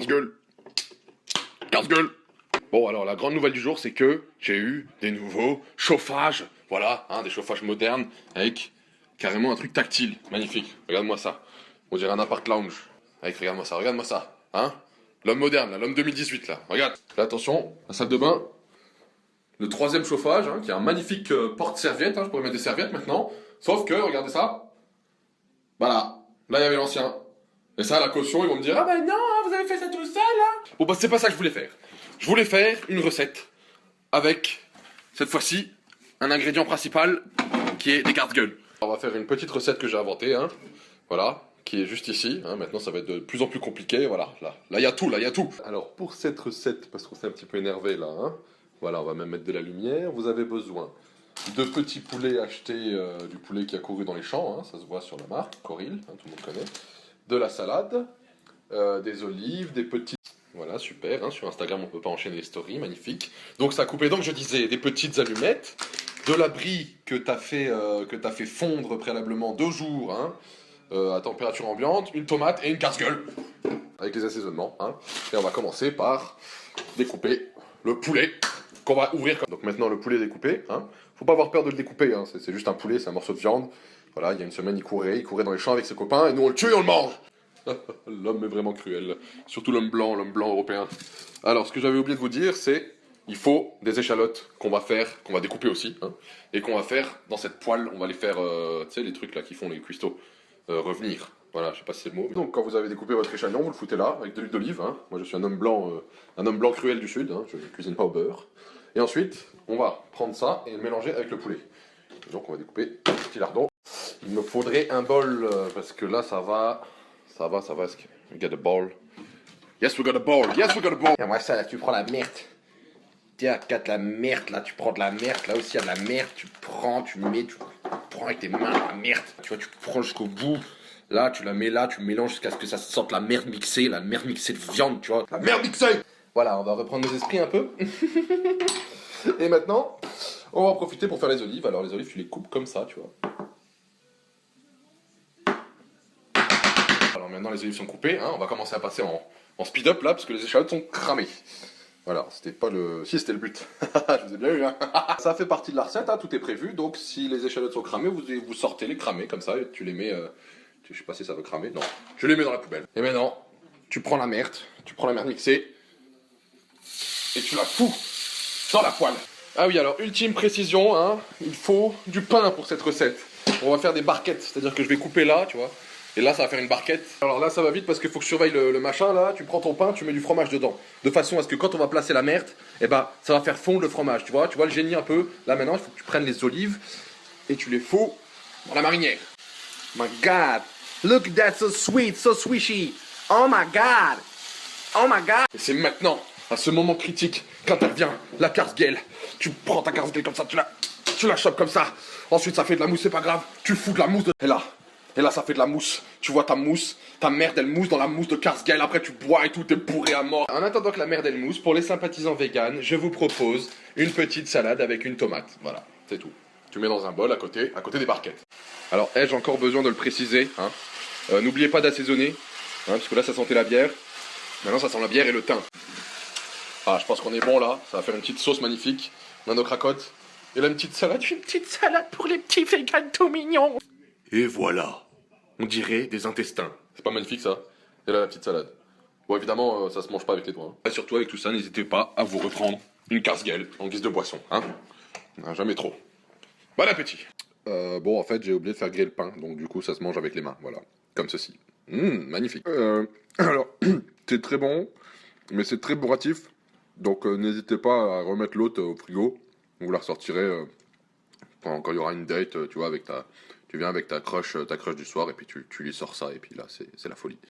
Casse-gueule. Casse-gueule. Bon, alors la grande nouvelle du jour, c'est que j'ai eu des nouveaux chauffages. Voilà, hein, des chauffages modernes avec carrément un truc tactile. Magnifique. Regarde-moi ça. On dirait un appart lounge. Avec, regarde-moi ça. Hein? L'homme moderne, là, l'homme 2018, là. Regarde. Là, attention, la salle de bain. Le troisième chauffage, hein, qui a un magnifique porte-serviette. Hein, je pourrais mettre des serviettes maintenant. Sauf que, regardez ça. Voilà. Là, il y avait l'ancien. Et ça, la caution, ils vont me dire, ah ben non, vous avez fait ça tout seul, hein. Bon, bah, c'est pas ça que je voulais faire. Je voulais faire une recette avec, cette fois-ci, un ingrédient principal qui est des garde-gueules. On va faire une petite recette que j'ai inventée, hein. Voilà, qui est juste ici. Hein. Maintenant, ça va être de plus en plus compliqué. Voilà, là, il y a tout, là, il y a tout. Alors, pour cette recette, parce qu'on s'est un petit peu énervé là, hein. Voilà, on va même mettre de la lumière. Vous avez besoin de petits poulets achetés, du poulet qui a couru dans les champs, hein. Ça se voit sur la marque, Coril, hein, tout le monde connaît. De la salade, des olives, des petits... Voilà, super, hein, sur Instagram on peut pas enchaîner les stories, magnifique. Donc ça a coupé, donc je disais, des petites allumettes, de la brie que t'as fait fondre préalablement 2 jours, hein, à température ambiante, une tomate et une casse-gueule, avec les assaisonnements, hein. Et on va commencer par découper le poulet qu'on va ouvrir. Donc maintenant le poulet découpé, hein. Faut pas avoir peur de le découper, hein. C'est juste un poulet, c'est un morceau de viande. Voilà, il y a une semaine il courait dans les champs avec ses copains, et nous on le tue et on le mange. L'homme est vraiment cruel, surtout l'homme blanc européen. Alors, ce que j'avais oublié de vous dire, c'est il faut des échalotes qu'on va découper aussi, hein, et qu'on va faire dans cette poêle. On va les faire, tu sais, les trucs là qui font les cuistots, revenir. Voilà, je sais pas si c'est le mot. Donc, quand vous avez découpé votre échalote, vous le foutez là, avec de l'huile d'olive. Hein. Moi, je suis un homme blanc cruel du sud, hein, je ne cuisine pas au beurre. Et ensuite, on va prendre ça et le mélanger avec le poulet. Donc, on va découper petit lardon. Il me faudrait un bol, parce que là, ça va... We got a bowl. Yes, we got a bowl. Yes, we got a bowl. Et moi, ça, là, tu prends la merde. Tiens, regarde la merde, là, tu prends de la merde. Là aussi, il y a de la merde. Tu prends avec tes mains la merde. Tu vois, tu prends jusqu'au bout. Là, tu la mets là, tu mélanges jusqu'à ce que ça sorte la merde mixée de viande, tu vois. La merde mixée. Voilà, on va reprendre nos esprits un peu. Et maintenant, on va en profiter pour faire les olives. Alors, les olives, tu les coupes comme ça, tu vois. Alors maintenant les olives sont coupées, hein, on va commencer à passer en speed-up là, parce que les échalotes sont cramées. Voilà, c'était pas le... Si, c'était le but. Je vous ai bien eu, hein. Ça fait partie de la recette, hein, tout est prévu, donc si les échalotes sont cramées, vous sortez les cramées comme ça, et tu les mets... je sais pas si ça veut cramer, non. Tu les mets dans la poubelle. Et maintenant, tu prends la merde mixée, et tu la fous dans la poêle. Ah oui, alors, ultime précision, hein, il faut du pain pour cette recette. On va faire des barquettes, c'est-à-dire que je vais couper là, tu vois. Et là, ça va faire une barquette. Alors là, ça va vite parce qu'il faut que je surveille le machin, là. Tu prends ton pain, tu mets du fromage dedans. De façon à ce que quand on va placer la merde, eh ben, ça va faire fondre le fromage, tu vois. Tu vois le génie un peu. Là, maintenant, il faut que tu prennes les olives et tu les fous dans la marinière. My God, look that's so sweet, so swishy. Oh my God, oh my God. Et c'est maintenant, à ce moment critique, qu'intervient la casse-gueule. Tu prends ta casse-gueule comme ça, tu la chopes comme ça. Ensuite, ça fait de la mousse, c'est pas grave. Tu fous de la mousse Et là, ça fait de la mousse. Tu vois ta mousse, ta merde, elle mousse dans la mousse de casse-gueule. Après, tu bois et tout, t'es bourré à mort. En attendant que la merde, elle mousse, pour les sympathisants véganes, je vous propose une petite salade avec une tomate. Voilà, c'est tout. Tu mets dans un bol à côté des barquettes. Alors, ai-je encore besoin de le préciser, hein. N'oubliez pas d'assaisonner, hein, parce que là, ça sentait la bière. Maintenant, ça sent la bière et le thym. Ah, je pense qu'on est bon là. Ça va faire une petite sauce magnifique. On a nos cracottes. Et là, une petite salade pour les petits véganes tout mignons. Et voilà. On dirait des intestins. C'est pas magnifique ça? Et là la petite salade. Bon évidemment ça se mange pas avec les doigts. Hein. Et surtout avec tout ça, n'hésitez pas à vous reprendre une casse-gueule en guise de boisson. Hein, non, jamais trop. Bon appétit. Bon en fait j'ai oublié de faire griller le pain. Donc du coup ça se mange avec les mains. Voilà. Comme ceci. Magnifique. Alors c'est très bon. Mais c'est très bourratif. Donc n'hésitez pas à remettre l'autre au frigo. Vous la ressortirez quand il y aura une date, tu vois, avec tu viens avec ta crush du soir et puis tu lui sors ça et puis là c'est la folie.